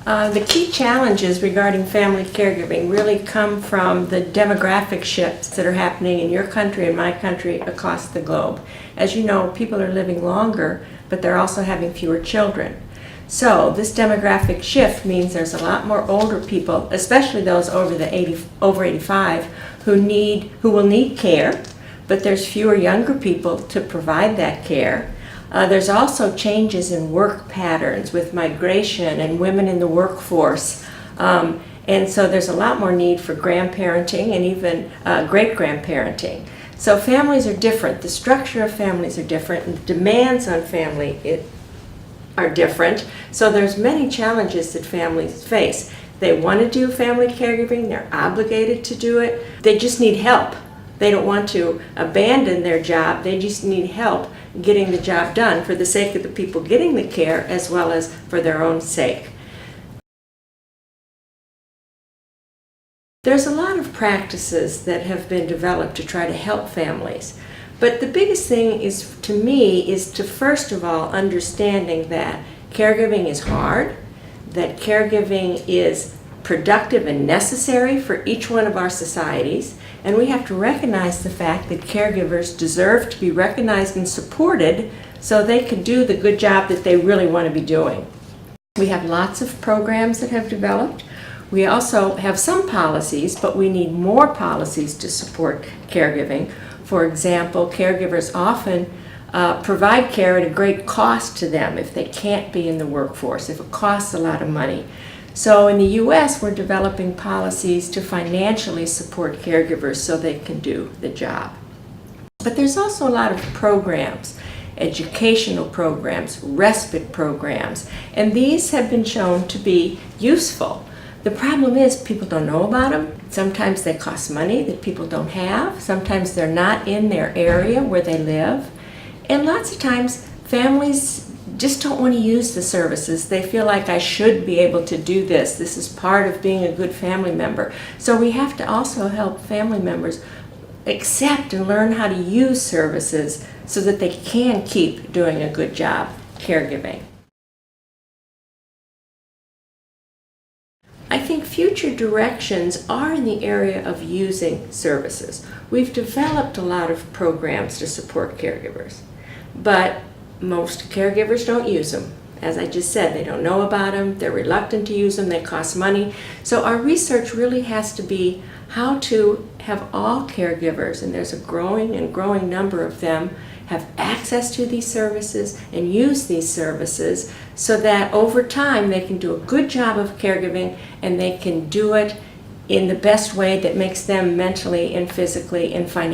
The key challenges regarding family caregiving really come from the demographic shifts that are happening in your country and my country across the globe. As you know, people are living longer, but they're also having fewer children. So this demographic shift means there's a lot more older people, especially those over 85, who will need care, but there's fewer younger people to provide that care. There's also changes in work patterns with migration and women in the workforce. And so there's a lot more need for grandparenting and even great-grandparenting. So families are different. The structure of families are different, and the demands on family are different. So there's many challenges that families face. They want to do family caregiving. They're obligated to do it. They just need help. They don't want to abandon their job. They just need help getting the job done for the sake of the people getting the care as well as for their own sake. There's a lot of practices that have been developed to try to help families. But the biggest thing to me is to first of all understanding that caregiving is hard, that caregiving is productive and necessary for each one of our societies, and we have to recognize the fact that caregivers deserve to be recognized and supported so they can do the good job that they really want to be doing. We have lots of programs that have developed. We also have some policies, but we need more policies to support caregiving. For example, caregivers often provide care at a great cost to them if they can't be in the workforce, if it costs a lot of money. So in the U.S., we're developing policies to financially support caregivers so they can do the job. But there's also a lot of programs, educational programs, respite programs, and these have been shown to be useful. The problem is people don't know about them. Sometimes they cost money that people don't have. Sometimes they're not in their area where they live. And lots of times families just don't want to use the services. They feel like I should be able to do this. This is part of being a good family member. So we have to also help family members accept and learn how to use services so that they can keep doing a good job caregiving. I think future directions are in the area of using services. We've developed a lot of programs to support caregivers, but most caregivers don't use them. As I just said, they don't know about them, they're reluctant to use them, they cost money. So our research really has to be how to have all caregivers, and there's a growing number of them, have access to these services and use these services so that over time they can do a good job of caregiving and they can do it in the best way that makes them mentally and physically and financially